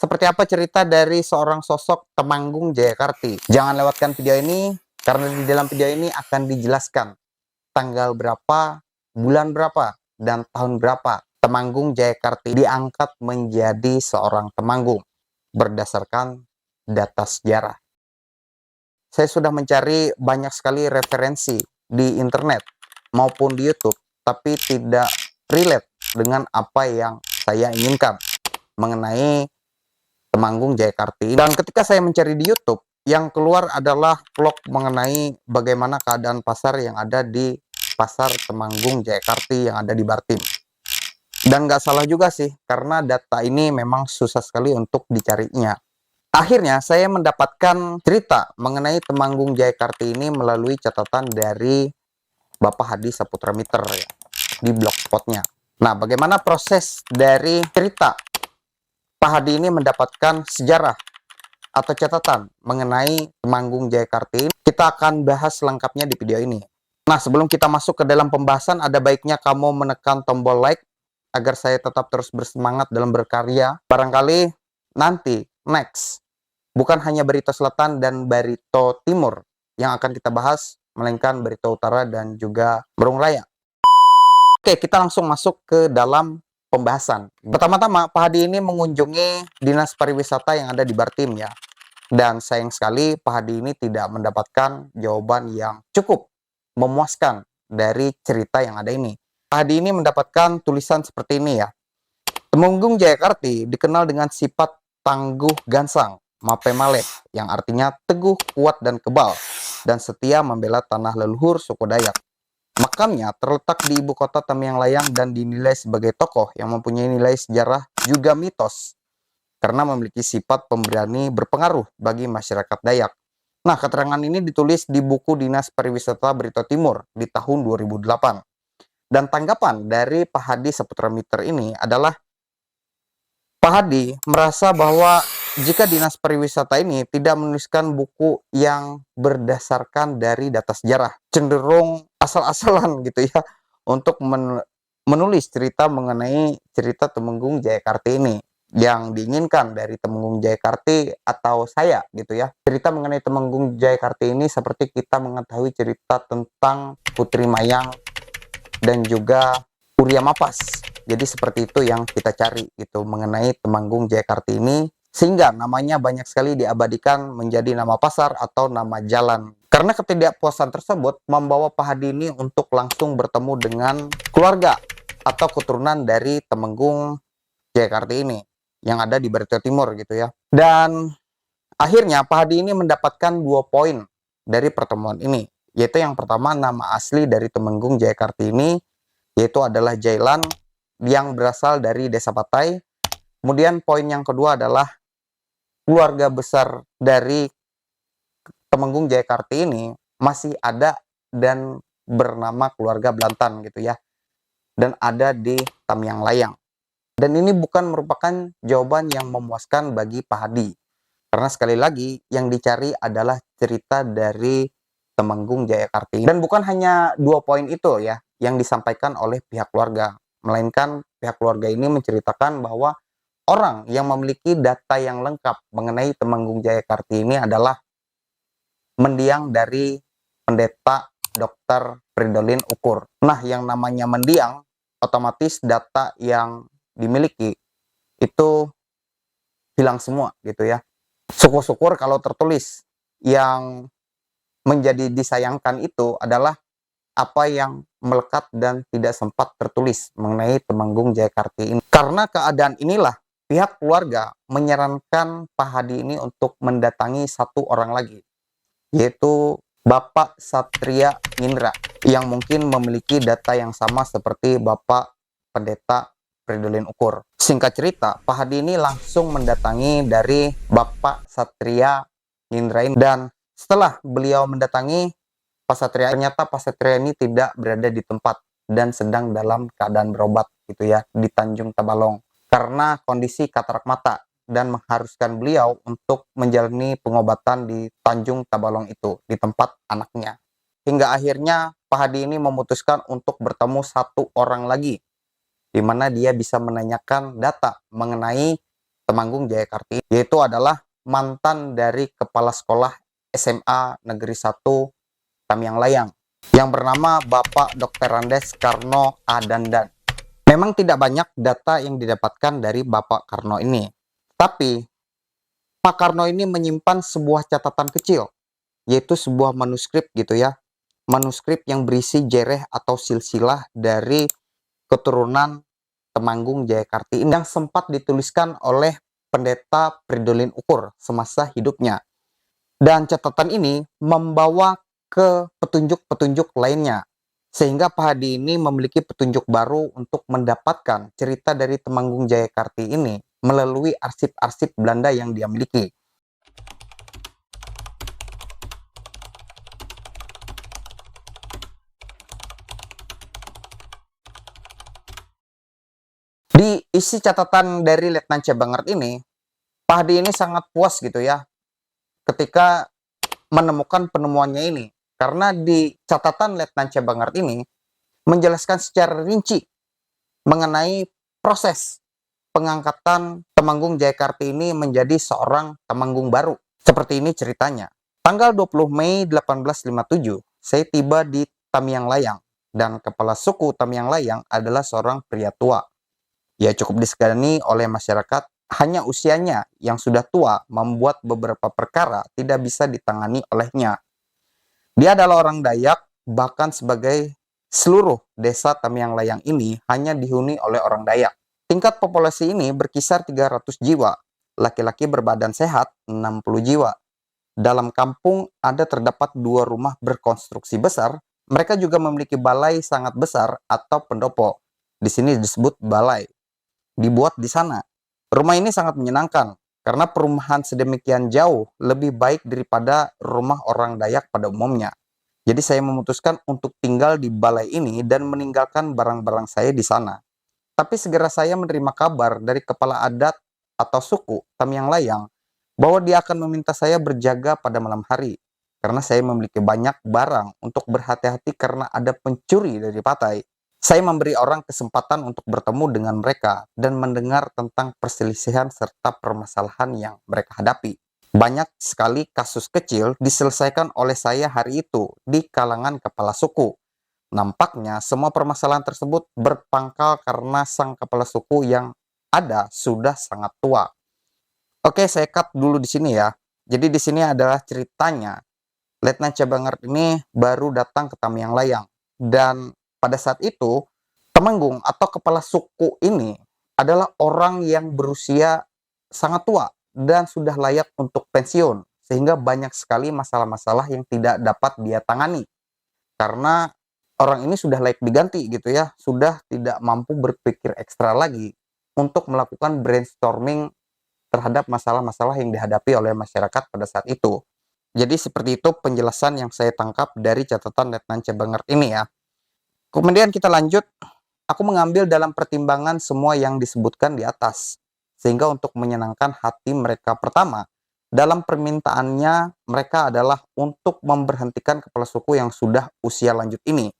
Seperti apa cerita dari seorang sosok Temanggung Jayakarti? Jangan lewatkan video ini, karena di dalam video ini akan dijelaskan tanggal berapa, bulan berapa, dan tahun berapa Temanggung Jayakarti diangkat menjadi seorang Temanggung berdasarkan data sejarah. Saya sudah mencari banyak sekali referensi di internet maupun di YouTube, tapi tidak relate dengan apa yang saya inginkan mengenai Temanggung Jayakarti. Dan ketika saya mencari di YouTube, yang keluar adalah vlog mengenai bagaimana keadaan pasar yang ada di pasar Temanggung Jayakarti yang ada di Bartim. Dan nggak salah juga sih, karena data ini memang susah sekali untuk dicarinya. Akhirnya saya mendapatkan cerita mengenai Temanggung Jayakarti ini melalui catatan dari Bapak Hadi Saputra Miter ya, di blogspotnya. Nah, bagaimana proses dari cerita Pak Hadi ini mendapatkan sejarah atau catatan mengenai Temanggung Jayakarti ini? Kita akan bahas lengkapnya di video ini. Nah, sebelum kita masuk ke dalam pembahasan, ada baiknya kamu menekan tombol like agar saya tetap terus bersemangat dalam berkarya. Barangkali nanti, next, bukan hanya Barito Selatan dan Barito Timur yang akan kita bahas, melainkan Barito Utara dan juga Burung Raya. Oke, kita langsung masuk ke dalam pembahasan. Pertama-tama, Pak Hadi ini mengunjungi Dinas Pariwisata yang ada di Bartim ya. Dan sayang sekali Pak Hadi ini tidak mendapatkan jawaban yang cukup memuaskan dari cerita yang ada ini. Pak Hadi ini mendapatkan tulisan seperti ini ya. Temanggung Jayakarti dikenal dengan sifat tangguh gansang, mape male, yang artinya teguh, kuat, dan kebal, dan setia membela tanah leluhur suku Dayak. Makamnya terletak di ibu kota Tamiang Layang dan dinilai sebagai tokoh yang mempunyai nilai sejarah juga mitos karena memiliki sifat pemberani berpengaruh bagi masyarakat Dayak. Nah, keterangan ini ditulis di buku Dinas Pariwisata Barito Timur di tahun 2008. Dan tanggapan dari Pak Hadi Saputra Miter ini adalah Pak Hadi merasa bahwa jika Dinas Pariwisata ini tidak menuliskan buku yang berdasarkan dari data sejarah, cenderung asal-asalan gitu ya, untuk menulis cerita mengenai cerita Temenggung Jayakarti ini. Yang diinginkan dari Temenggung Jayakarti atau saya gitu ya, cerita mengenai Temenggung Jayakarti ini seperti kita mengetahui cerita tentang Putri Mayang dan juga Uria Mapas. Jadi seperti itu yang kita cari gitu mengenai Temanggung Jayakarti ini, sehingga namanya banyak sekali diabadikan menjadi nama pasar atau nama jalan. Karena ketidakpuasan tersebut membawa Pak Hadi ini untuk langsung bertemu dengan keluarga atau keturunan dari Temenggung Jayakarti ini yang ada di Barito Timur gitu ya. Dan akhirnya Pak Hadi ini mendapatkan 2 poin dari pertemuan ini, yaitu yang pertama, nama asli dari Temenggung Jayakarti ini yaitu adalah Jailan yang berasal dari Desa Patai. Kemudian poin yang kedua adalah keluarga besar dari Temenggung Jayakarti ini masih ada dan bernama keluarga Belantan gitu ya, dan ada di Tamiang Layang. Dan ini bukan merupakan jawaban yang memuaskan bagi Pak Hadi, karena sekali lagi yang dicari adalah cerita dari Temanggung Jayakarti. Dan bukan hanya 2 poin itu ya yang disampaikan oleh pihak keluarga, melainkan pihak keluarga ini menceritakan bahwa orang yang memiliki data yang lengkap mengenai Temanggung Jayakarti ini adalah mendiang dari pendeta Dr. Fridolin Ukur. Nah, yang namanya mendiang, otomatis data yang dimiliki itu hilang semua gitu ya. Syukur-syukur kalau tertulis. Yang menjadi disayangkan itu adalah apa yang melekat dan tidak sempat tertulis mengenai Temanggung Jayakarti ini. Karena keadaan inilah pihak keluarga menyarankan Pak Hadi ini untuk mendatangi satu orang lagi, yaitu Bapak Satria Indra, yang mungkin memiliki data yang sama seperti Bapak Pendeta Fridolin Ukur. Singkat cerita, Pak Hadi ini langsung mendatangi dari Bapak Satria Indra ini, dan setelah beliau mendatangi Pak Satria, ternyata Pak Satria ini tidak berada di tempat dan sedang dalam keadaan berobat gitu ya di Tanjung Tabalong karena kondisi katarak mata, dan mengharuskan beliau untuk menjalani pengobatan di Tanjung Tabalong itu di tempat anaknya. Hingga akhirnya Pak Hadi ini memutuskan untuk bertemu satu orang lagi, di mana dia bisa menanyakan data mengenai Temanggung Jayakarti, yaitu adalah mantan dari Kepala Sekolah SMA Negeri 1 Tamiang Layang yang bernama Bapak Dr. Andes Karno A. Dandan. Memang tidak banyak data yang didapatkan dari Bapak Karno ini, tapi Pak Karno ini menyimpan sebuah catatan kecil, yaitu sebuah manuskrip gitu ya. Manuskrip yang berisi jereh atau silsilah dari keturunan Temanggung Jayakarti yang sempat dituliskan oleh Pendeta Pridolin Ukur semasa hidupnya. Dan catatan ini membawa ke petunjuk-petunjuk lainnya. Sehingga Pak Hadi ini memiliki petunjuk baru untuk mendapatkan cerita dari Temanggung Jayakarti ini melalui arsip-arsip Belanda yang dia miliki. Di isi catatan dari Letnan Cebangert ini, Pak Hadi ini sangat puas gitu ya ketika menemukan penemuannya ini. Karena di catatan Letnan Cebangert ini menjelaskan secara rinci mengenai proses pengangkatan Temanggung Jayakarti ini menjadi seorang Temanggung baru. Seperti ini ceritanya. Tanggal 20 Mei 1857, saya tiba di Tamiang Layang dan kepala suku Tamiang Layang adalah seorang pria tua. Ia cukup disegani oleh masyarakat, hanya usianya yang sudah tua membuat beberapa perkara tidak bisa ditangani olehnya. Dia adalah orang Dayak, bahkan sebagai seluruh desa Tamiang Layang ini hanya dihuni oleh orang Dayak. Tingkat populasi ini berkisar 300 jiwa, laki-laki berbadan sehat 60 jiwa. Dalam kampung ada terdapat 2 rumah berkonstruksi besar, mereka juga memiliki balai sangat besar atau pendopo. Di sini disebut balai. Dibuat di sana. Rumah ini sangat menyenangkan karena perumahan sedemikian jauh lebih baik daripada rumah orang Dayak pada umumnya. Jadi saya memutuskan untuk tinggal di balai ini dan meninggalkan barang-barang saya di sana. Tapi segera saya menerima kabar dari kepala adat atau suku Tamiang Layang bahwa dia akan meminta saya berjaga pada malam hari karena saya memiliki banyak barang untuk berhati-hati karena ada pencuri dari Patai. Saya memberi orang kesempatan untuk bertemu dengan mereka dan mendengar tentang perselisihan serta permasalahan yang mereka hadapi. Banyak sekali kasus kecil diselesaikan oleh saya hari itu di kalangan kepala suku. Nampaknya semua permasalahan tersebut berpangkal karena sang kepala suku yang ada sudah sangat tua. Oke, saya cut dulu di sini ya. Jadi di sini adalah ceritanya. Letnan Cebangert ini baru datang ke Tamiang Layang. Dan pada saat itu, Temanggung atau kepala suku ini adalah orang yang berusia sangat tua dan sudah layak untuk pensiun. Sehingga banyak sekali masalah-masalah yang tidak dapat dia tangani. Karena orang ini sudah layak diganti gitu ya. Sudah tidak mampu berpikir ekstra lagi untuk melakukan brainstorming terhadap masalah-masalah yang dihadapi oleh masyarakat pada saat itu. Jadi seperti itu penjelasan yang saya tangkap dari catatan Letnan Cebangert ini ya. Kemudian kita lanjut, aku mengambil dalam pertimbangan semua yang disebutkan di atas. Sehingga untuk menyenangkan hati mereka pertama, dalam permintaannya mereka adalah untuk memberhentikan kepala suku yang sudah usia lanjut ini.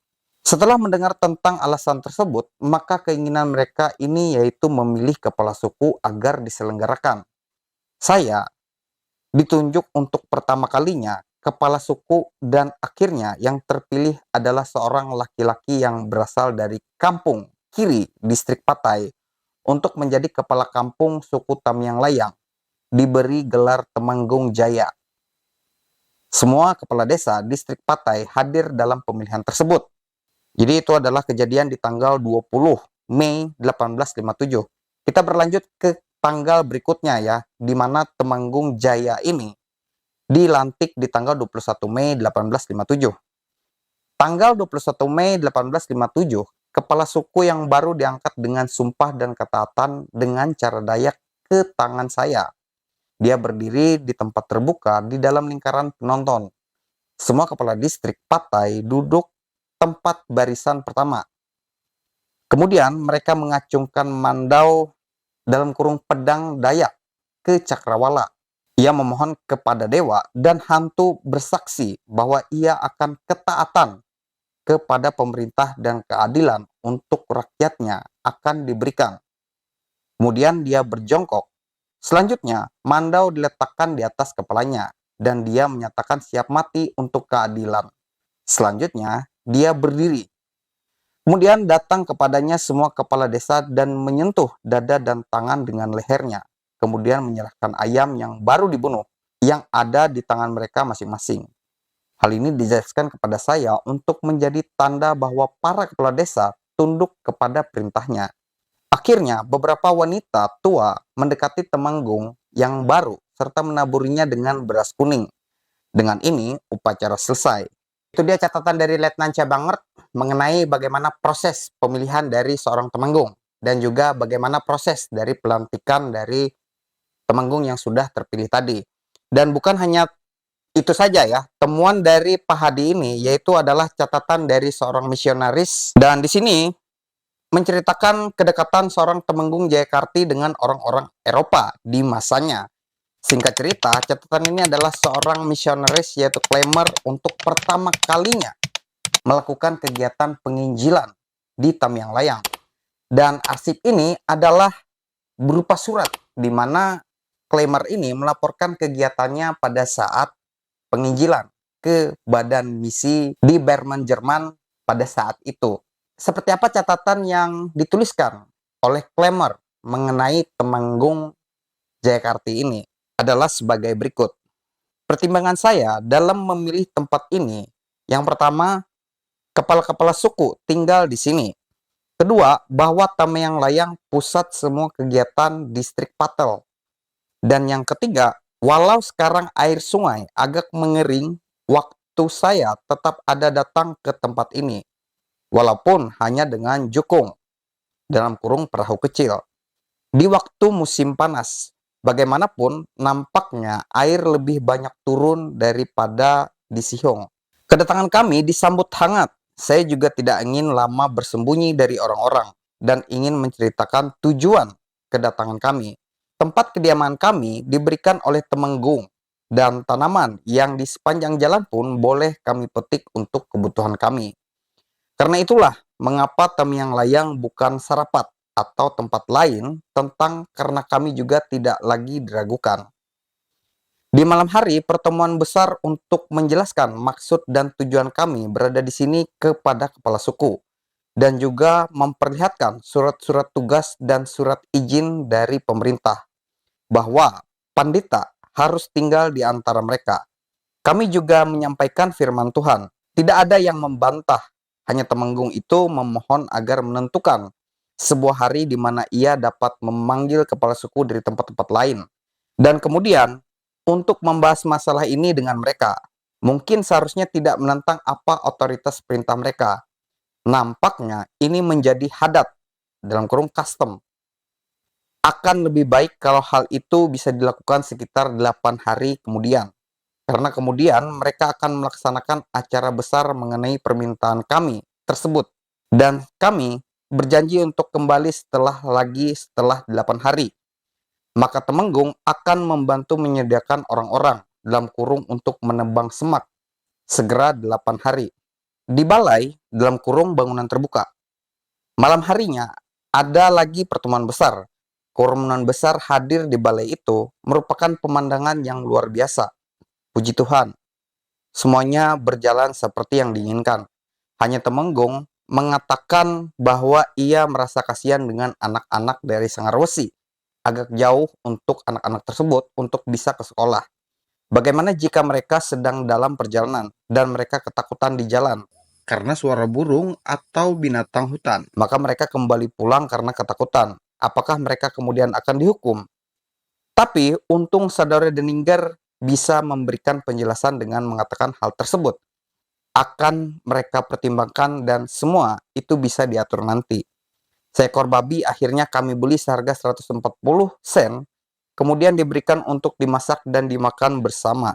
Setelah mendengar tentang alasan tersebut, maka keinginan mereka ini yaitu memilih kepala suku agar diselenggarakan. Saya ditunjuk untuk pertama kalinya kepala suku dan akhirnya yang terpilih adalah seorang laki-laki yang berasal dari kampung Kiri, distrik Patai, untuk menjadi kepala kampung suku Tamiang Layang, diberi gelar Temanggung Jaya. Semua kepala desa distrik Patai hadir dalam pemilihan tersebut. Jadi itu adalah kejadian di tanggal 20 Mei 1857. Kita berlanjut ke tanggal berikutnya ya, di mana Temanggung Jaya ini dilantik di tanggal 21 Mei 1857. Tanggal 21 Mei 1857, kepala suku yang baru diangkat dengan sumpah dan ketaatan dengan cara Dayak ke tangan saya. Dia berdiri di tempat terbuka di dalam lingkaran penonton. Semua kepala distrik Patai duduk tempat barisan pertama. Kemudian mereka mengacungkan mandau dalam kurung pedang Dayak ke Cakrawala. Ia memohon kepada dewa dan hantu bersaksi bahwa ia akan ketaatan kepada pemerintah dan keadilan untuk rakyatnya akan diberikan. Kemudian dia berjongkok Selanjutnya, Mandau diletakkan di atas kepalanya, dan dia menyatakan siap mati untuk keadilan. Selanjutnya, dia berdiri. Kemudian datang kepadanya semua kepala desa dan menyentuh dada dan tangan dengan lehernya. Kemudian menyerahkan ayam yang baru dibunuh, yang ada di tangan mereka masing-masing. Hal ini dijelaskan kepada saya untuk menjadi tanda bahwa para kepala desa tunduk kepada perintahnya. Akhirnya, beberapa wanita tua mendekati Temanggung yang baru serta menaburinya dengan beras kuning. Dengan ini, upacara selesai. Itu dia catatan dari Letnan Cabangert mengenai bagaimana proses pemilihan dari seorang Temenggung dan juga bagaimana proses dari pelantikan dari Temenggung yang sudah terpilih tadi. Dan bukan hanya itu saja ya, temuan dari Pak Hadi ini yaitu adalah catatan dari seorang misionaris, dan di sini menceritakan kedekatan seorang Temenggung Jayakarti dengan orang-orang Eropa di masanya. Singkat cerita, catatan ini adalah seorang misionaris yaitu Klemer untuk pertama kalinya melakukan kegiatan penginjilan di Tamiang Layang. Dan arsip ini adalah berupa surat di mana Klemer ini melaporkan kegiatannya pada saat penginjilan ke badan misi di Berman, Jerman pada saat itu. Seperti apa catatan yang dituliskan oleh Klemer mengenai Temanggung Jayakarti ini adalah sebagai berikut. Pertimbangan saya dalam memilih tempat ini, yang pertama, kepala-kepala suku tinggal di sini. Kedua, bahwa Tamiang Layang pusat semua kegiatan distrik Patel. Dan yang ketiga, walau sekarang air sungai agak mengering, waktu saya tetap ada datang ke tempat ini. Walaupun hanya dengan jukung, dalam kurung perahu kecil. Di waktu musim panas, bagaimanapun nampaknya air lebih banyak turun daripada di Sihong. Kedatangan kami disambut hangat. Saya juga tidak ingin lama bersembunyi dari orang-orang dan ingin menceritakan tujuan kedatangan kami. Tempat kediaman kami diberikan oleh Temenggung, dan tanaman yang di sepanjang jalan pun boleh kami petik untuk kebutuhan kami. Karena itulah mengapa Tamiang Layang bukan Sarapat atau tempat lain tentang, karena kami juga tidak lagi diragukan. Di malam hari, pertemuan besar untuk menjelaskan maksud dan tujuan kami berada di sini kepada kepala suku, dan juga memperlihatkan surat-surat tugas dan surat izin dari pemerintah, bahwa Pandita harus tinggal di antara mereka. Kami juga menyampaikan firman Tuhan. Tidak ada yang membantah, hanya Temenggung itu memohon agar menentukan sebuah hari di mana ia dapat memanggil kepala suku dari tempat-tempat lain. Dan kemudian, untuk membahas masalah ini dengan mereka, mungkin seharusnya tidak menentang apa otoritas perintah mereka. Nampaknya ini menjadi hadat, dalam kurung custom. Akan lebih baik kalau hal itu bisa dilakukan sekitar 8 hari kemudian. Karena kemudian mereka akan melaksanakan acara besar mengenai permintaan kami tersebut. Dan kami berjanji untuk kembali setelah 8 hari. Maka Temenggung akan membantu menyediakan orang-orang dalam kurung untuk menebang semak segera 8 hari. Di balai dalam kurung bangunan terbuka. Malam harinya ada lagi pertemuan besar. Kerumunan besar hadir di balai itu merupakan pemandangan yang luar biasa. Puji Tuhan, semuanya berjalan seperti yang diinginkan. Hanya Temenggung mengatakan bahwa ia merasa kasihan dengan anak-anak dari Sangarwesi. Agak jauh untuk anak-anak tersebut untuk bisa ke sekolah. Bagaimana jika mereka sedang dalam perjalanan dan mereka ketakutan di jalan karena suara burung atau binatang hutan? Maka mereka kembali pulang karena ketakutan. Apakah mereka kemudian akan dihukum? Tapi untung saudara Deninger bisa memberikan penjelasan dengan mengatakan hal tersebut akan mereka pertimbangkan dan semua itu bisa diatur nanti. Seekor babi akhirnya kami beli seharga 140 sen, kemudian diberikan untuk dimasak dan dimakan bersama.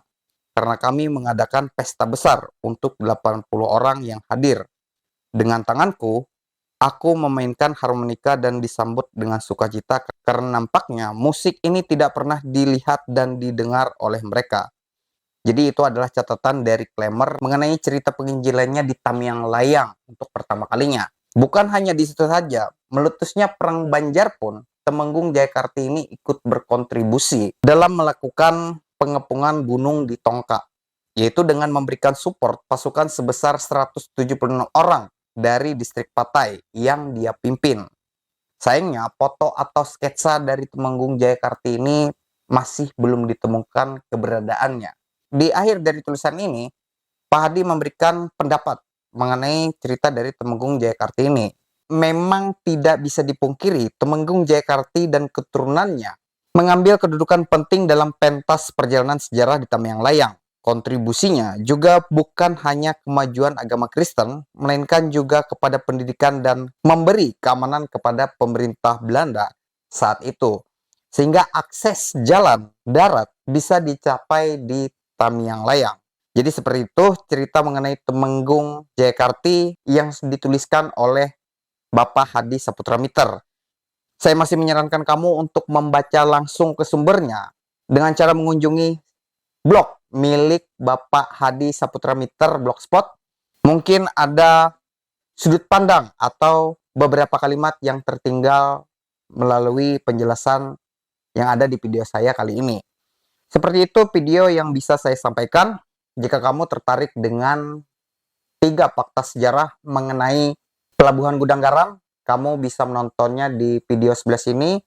Karena kami mengadakan pesta besar untuk 80 orang yang hadir. Dengan tanganku, aku memainkan harmonika dan disambut dengan sukacita karena nampaknya musik ini tidak pernah dilihat dan didengar oleh mereka. Jadi itu adalah catatan dari Klemer mengenai cerita penginjilannya di Tamiang Layang untuk pertama kalinya. Bukan hanya di situ saja, meletusnya Perang Banjar pun Temenggung Jayakarti ini ikut berkontribusi dalam melakukan pengepungan gunung di Tongka, yaitu dengan memberikan support pasukan sebesar 176 orang dari distrik Patai yang dia pimpin. Sayangnya, foto atau sketsa dari Temenggung Jayakarti ini masih belum ditemukan keberadaannya. Di akhir dari tulisan ini, Pak Hadi memberikan pendapat mengenai cerita dari Temenggung Jayakarti ini. Memang tidak bisa dipungkiri, Temenggung Jayakarti dan keturunannya mengambil kedudukan penting dalam pentas perjalanan sejarah di Tamiang Layang. Kontribusinya juga bukan hanya kemajuan agama Kristen, melainkan juga kepada pendidikan dan memberi keamanan kepada pemerintah Belanda saat itu. Sehingga akses jalan darat bisa dicapai di Tamiang Layang. Jadi seperti itu cerita mengenai Temenggung Jayakarti yang dituliskan oleh Bapak Hadi Saputra Miter. Saya masih menyarankan kamu untuk membaca langsung ke sumbernya dengan cara mengunjungi blog milik Bapak Hadi Saputra Miter Blogspot. Mungkin ada sudut pandang atau beberapa kalimat yang tertinggal melalui penjelasan yang ada di video saya kali ini. Seperti itu video yang bisa saya sampaikan. Jika kamu tertarik dengan 3 fakta sejarah mengenai Pelabuhan Gudang Garam, kamu bisa menontonnya di video sebelah sini.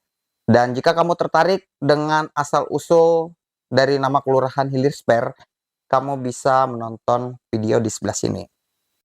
Dan jika kamu tertarik dengan asal-usul dari nama Kelurahan Hilir Spare, kamu bisa menonton video di sebelah sini.